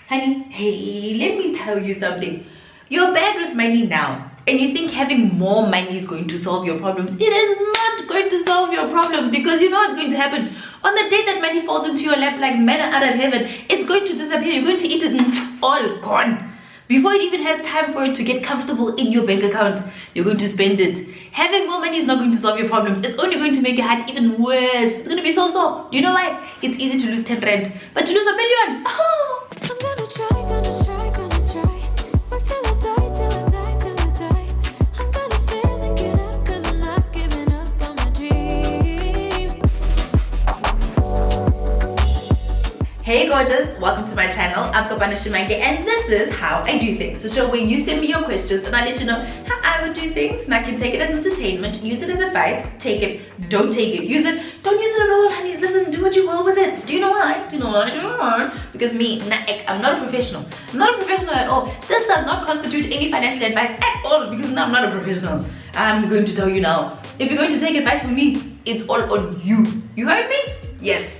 Honey, hey, let me tell you something. You're bad with money now, and you think having more money is going to solve your problems. It is not going to solve your problem, because you know what's going to happen. On the day that money falls into your lap like manna out of heaven, it's going to disappear. You're going to eat it all gone. Before it even has time for it to get comfortable in your bank account, you're going to spend it. Having more money is not going to solve your problems. It's only going to make your heart even worse. It's going to be so sore. Do you know why? It's easy to lose 10 rand, but to lose a million, oh! I'm gonna try. Work till I die. I'm gonna fail and get up, 'cause I'm not giving up on my dream. Hey gorgeous, welcome to my channel. I'm Kopano Shimange, and this is how I do things. The show where you send me your questions and I let you know how I would do things, and I can take it as entertainment, use it as advice, take it, don't take it, use it, don't use it at all, honey. Listen, do what you will with it. Do you know why? Because me, I'm not a professional. I'm not a professional at all. This does not constitute any financial advice at all, because I'm not a professional. I'm going to tell you now. If you're going to take advice from me, it's all on you. You heard me? Yes.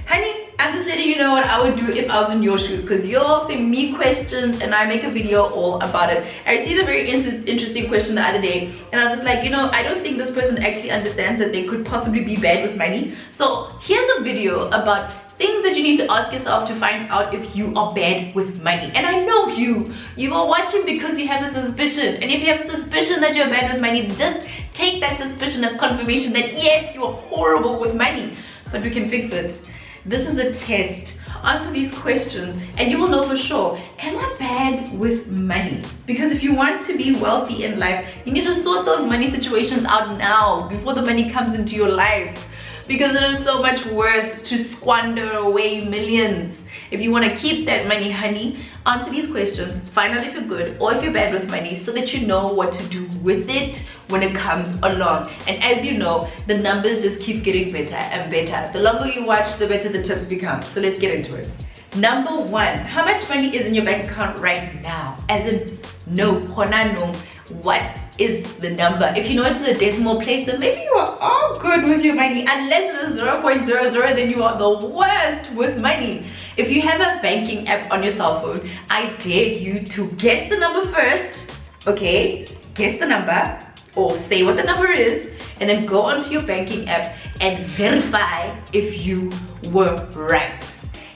Honey, I'm just letting you know what I would do if I was in your shoes, because you all send me questions and I make a video all about it. I received a very interesting question the other day, and I was just like, you know, I don't think this person actually understands that they could possibly be bad with money. So here's a video about things that you need to ask yourself to find out if you are bad with money. And I know you are watching because you have a suspicion, and if you have a suspicion that you're bad with money, just take that suspicion as confirmation that yes, you are horrible with money, but we can fix it. This is a test. Answer these questions and you will know for sure, am I bad with money? Because if you want to be wealthy in life, you need to sort those money situations out now before the money comes into your life. Because it is so much worse to squander away millions. If you want to keep that money, honey, answer these questions, find out if you're good or if you're bad with money, so that you know what to do with it when it comes along. And as you know, the numbers just keep getting better and better. The longer you watch, the better the tips become. So let's get into it. Number one, how much money is in your bank account right now? As in, no, what is the number? If you know it's a decimal place, then maybe you are all good with your money. Unless it is 0.00, then you are the worst with money. If you have a banking app on your cell phone, I dare you to guess the number first. Okay, guess the number or say what the number is, and then go onto your banking app and verify if you were right.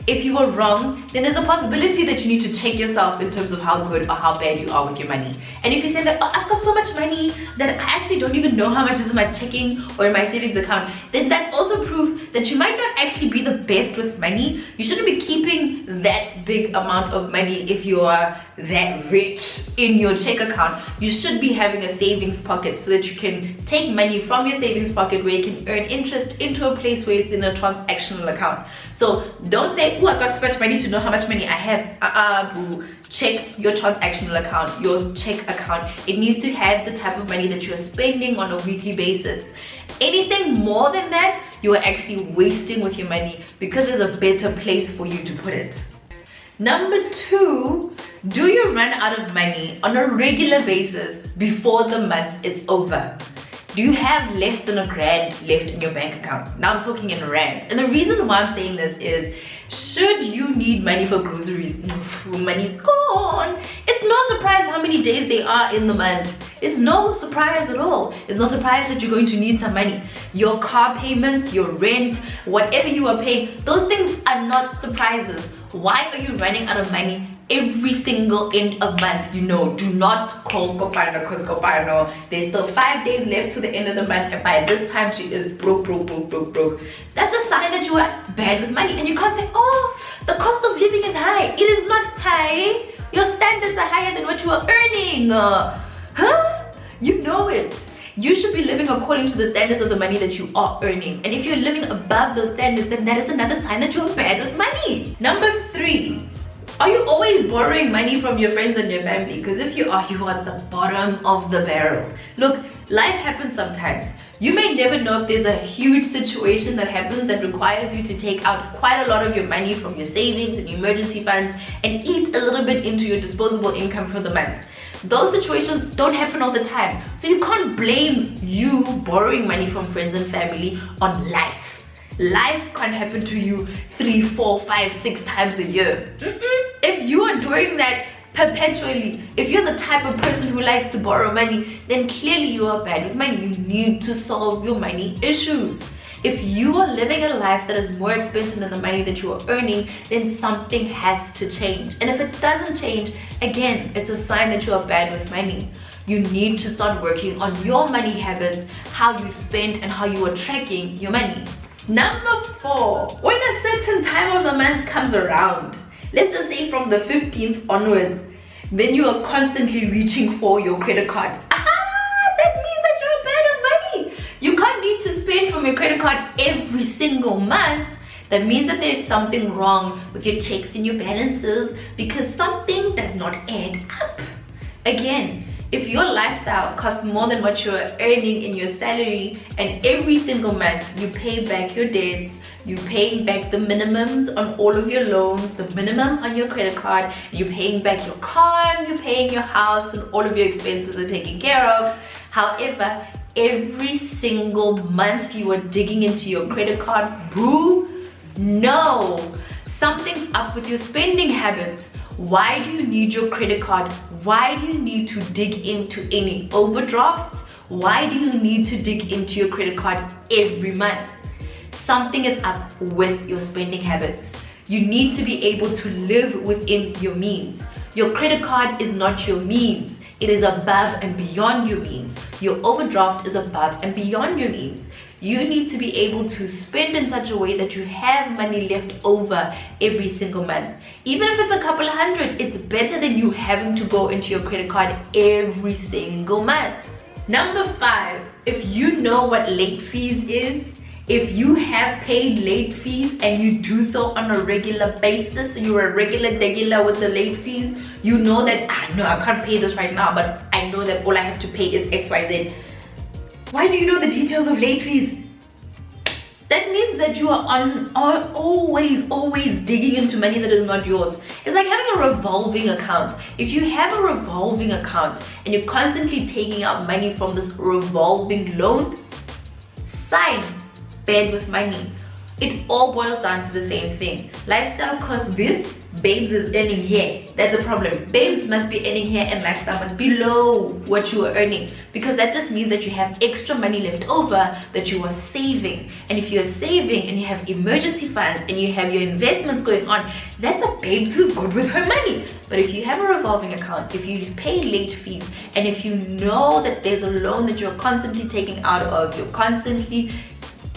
If you were wrong, then there's a possibility that you need to check yourself in terms of how good or how bad you are with your money. And if you say that, oh, I've got so much money that I actually don't even know how much is in my checking or in my savings account, then that's also proof that you might not actually be the best with money. You shouldn't be keeping that big amount of money if you are that rich in your check account. You should be having a savings pocket so that you can take money from your savings pocket where you can earn interest into a place where it's in a transactional account. So don't say, oh, I got too much money to know how much money I have. Boo. Check your transactional account, your check account. It needs to have the type of money that you're spending on a weekly basis. Anything more than that, you are actually wasting with your money, because there's a better place for you to put it. Number two, do you run out of money on a regular basis before the month is over? Do you have less than £1,000 left in your bank account? Now I'm talking in rands. And the reason why I'm saying this is, should you need money for groceries, money's gone. It's no surprise how many days they are in the month. It's no surprise at all. It's no surprise that you're going to need some money. Your car payments, your rent, whatever you are paying, those things are not surprises. Why are you running out of money every single end of month? You know, do not call Kopano, because Kopano, there's still 5 days left to the end of the month, and by this time she is broke. That's a sign that you are bad with money. And you can't say, oh, the cost of living is high. It is not high. Your standards are higher than what you are earning. You know it. You should be living according to the standards of the money that you are earning. And if you're living above those standards, then that is another sign that you're bad with money. Number three, are you always borrowing money from your friends and your family? Because if you are at the bottom of the barrel. Look, life happens sometimes. You may never know if there's a huge situation that happens that requires you to take out quite a lot of your money from your savings and emergency funds and eat a little bit into your disposable income for the month. Those situations don't happen all the time. So you can't blame you borrowing money from friends and family on life. Life can't happen to you 3, 4, 5, 6 times a year. If you are doing that perpetually, if you're the type of person who likes to borrow money, then clearly you are bad with money. You need to solve your money issues. If you are living a life that is more expensive than the money that you are earning, then something has to change. And if it doesn't change, again, it's a sign that you are bad with money. You need to start working on your money habits, how you spend and how you are tracking your money. Number 4, when a certain time of the month comes around, let's just say from the 15th onwards, then you are constantly reaching for your credit card. That means that you're bad with money. You can't need to spend from your credit card every single month. That means that there's something wrong with your checks and your balances, because something does not add up. Again, if your lifestyle costs more than what you're earning in your salary, and every single month you pay back your debts, you're paying back the minimums on all of your loans, the minimum on your credit card, you're paying back your car, and you're paying your house, and all of your expenses are taken care of. However, every single month you are digging into your credit card, boo, no, something's up with your spending habits. Why do you need your credit card? Why do you need to dig into any overdrafts? Why do you need to dig into your credit card every month? Something is up with your spending habits. You need to be able to live within your means. Your credit card is not your means. It is above and beyond your means. Your overdraft is above and beyond your means. You need to be able to spend in such a way that you have money left over every single month. Even if it's a couple hundred, it's better than you having to go into your credit card every single month. Number 5, if you know what late fees is, if you have paid late fees and you do so on a regular basis, you're a regular with the late fees, you know that, no, I can't pay this right now, but I know that all I have to pay is XYZ. Why do you know the details of late fees? That means that you are always digging into money that is not yours. It's like having a revolving account. If you have a revolving account and you're constantly taking out money from this revolving loan, sign bad with money. It all boils down to the same thing. Lifestyle costs this, babes is earning here. That's a problem. Babes must be earning here and lifestyle must be below what you are earning, because that just means that you have extra money left over that you are saving. And if you are saving and you have emergency funds and you have your investments going on, that's a babes who's good with her money. But if you have a revolving account, if you pay late fees, and if you know that there's a loan that you're constantly taking out of, you're constantly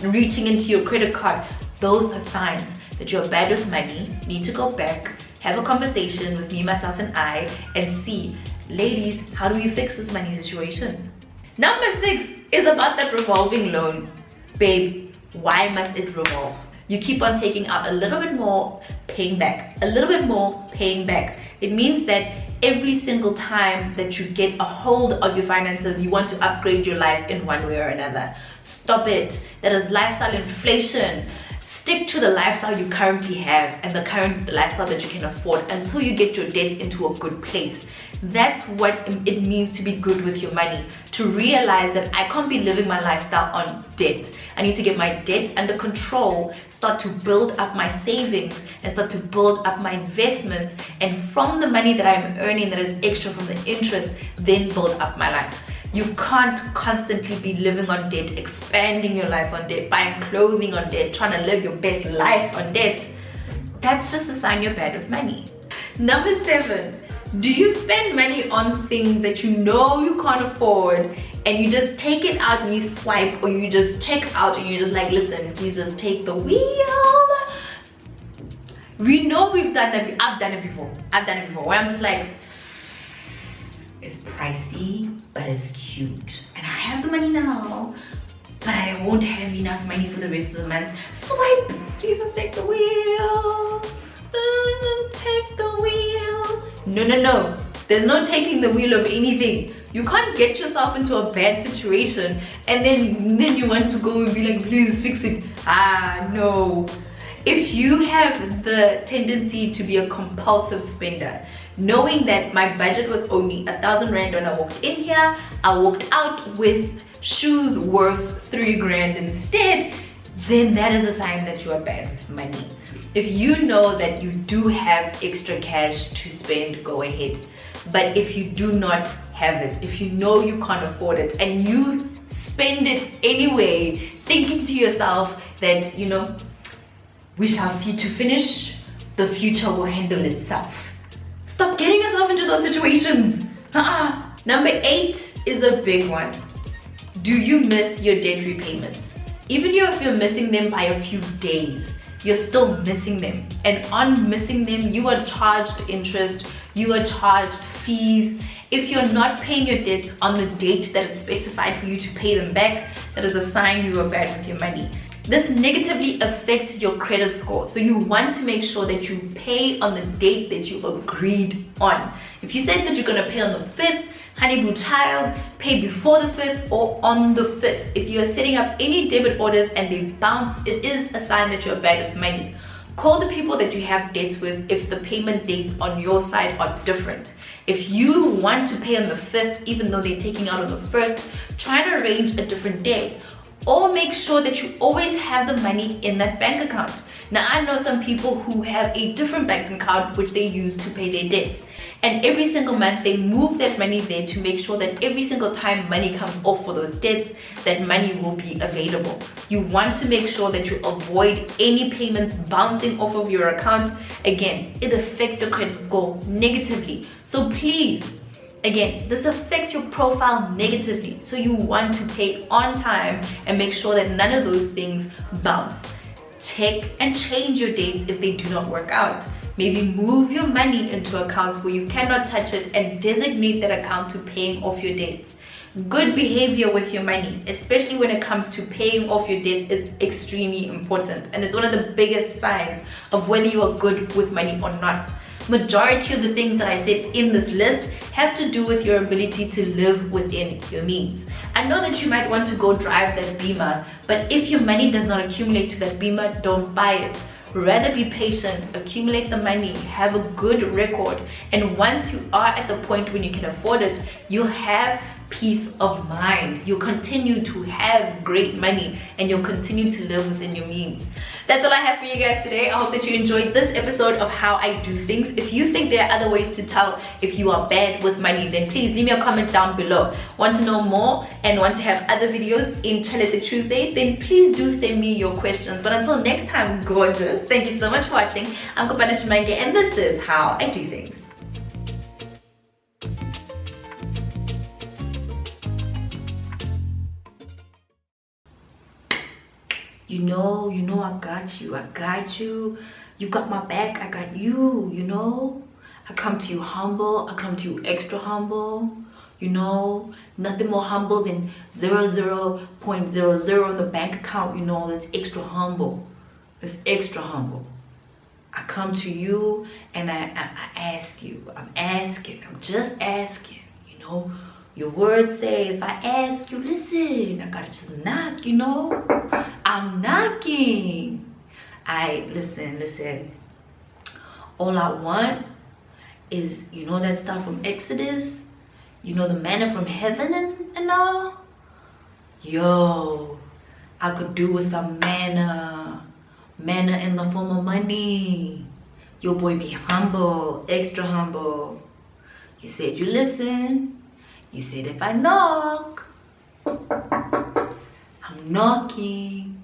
reaching into your credit card, those are signs that you're bad with money. You need to go back, have a conversation with me, myself, and I, and see, ladies, how do we fix this money situation? Number 6 is about that revolving loan. Babe, why must it revolve? You keep on taking out a little bit more, paying back, a little bit more, paying back. It means that every single time that you get a hold of your finances, you want to upgrade your life in one way or another. Stop it. That is lifestyle inflation. Stick to the lifestyle you currently have and the current lifestyle that you can afford until you get your debts into a good place. That's what it means to be good with your money. To realize that I can't be living my lifestyle on debt. I need to get my debt under control, start to build up my savings, and start to build up my investments. And from the money that I'm earning that is extra from the interest, then build up my life. You can't constantly be living on debt, expanding your life on debt, buying clothing on debt, trying to live your best life on debt. That's just a sign you're bad with money. Number 7, do you spend money on things that you know you can't afford, and you just take it out and you swipe, or you just check out and you're just like, listen, Jesus, take the wheel? We know we've done that. I've done it before. Where I'm just like, it's pricey, but it's cute. And I have the money now, but I won't have enough money for the rest of the month. Swipe, Jesus, take the wheel. Take the wheel. No. There's no taking the wheel of anything. You can't get yourself into a bad situation and then you want to go and be like, please fix it. No. If you have the tendency to be a compulsive spender, knowing that my budget was only 1,000 rand when I walked in here, I walked out with shoes worth 3 grand instead, then that is a sign that you are bad with money. If you know that you do have extra cash to spend, go ahead. But if you do not have it, if you know you can't afford it and you spend it anyway, thinking to yourself that, you know, we shall see to finish, the future will handle itself. Stop getting yourself into those situations. Number 8 is a big one. Do you miss your debt repayments? Even if you're missing them by a few days, you're still missing them. And on missing them, you are charged interest, you are charged fees. If you're not paying your debts on the date that is specified for you to pay them back, that is a sign you are bad with your money. This negatively affects your credit score. So you want to make sure that you pay on the date that you agreed on. If you said that you're gonna pay on the 5th, honey boo child, pay before the 5th or on the 5th. If you are setting up any debit orders and they bounce, it is a sign that you're bad with money. Call the people that you have debts with if the payment dates on your side are different. If you want to pay on the 5th, even though they're taking out on the 1st, try to arrange a different day. Or make sure that you always have the money in that bank account. Now, I know some people who have a different bank account which they use to pay their debts. And every single month they move that money there to make sure that every single time money comes off for those debts, that money will be available. You want to make sure that you avoid any payments bouncing off of your account. Again, it affects your credit score negatively. So please, again, this affects your profile negatively. So you want to pay on time and make sure that none of those things bounce. Check and change your dates if they do not work out. Maybe move your money into accounts where you cannot touch it and designate that account to paying off your debts. Good behavior with your money, especially when it comes to paying off your debts, is extremely important. And it's one of the biggest signs of whether you are good with money or not. Majority of the things that I said in this list have to do with your ability to live within your means. I know that you might want to go drive that Beamer, but if your money does not accumulate to that Beamer, don't buy it. Rather be patient, accumulate the money, have a good record, and once you are at the point when you can afford it, you'll have peace of mind. You'll continue to have great money and you'll continue to live within your means. That's all I have for you guys today. I hope that you enjoyed this episode of how I do things. If you think there are other ways to tell if you are bad with money, then please leave me a comment down below. Want to know more and want to have other videos in Chelete Tuesday, then please do send me your questions. But until next time, gorgeous, thank you so much for watching. I'm Kopano Shimange and this is how I do things. You know, I got you. You got my back, I got you, you know. I come to you humble, I come to you extra humble, you know. Nothing more humble than 0.00 in the bank account, you know. That's extra humble. It's extra humble. I come to you and I ask you. I'm just asking, you know. Your words say, if I ask you, listen, I gotta just knock, you know. I'm knocking. Listen. All I want is, you know that stuff from Exodus? You know, the manna from heaven and all? Yo, I could do with some manna. Manna in the form of money. Your boy be humble, extra humble. You said you listen. You said if I knock, I'm knocking.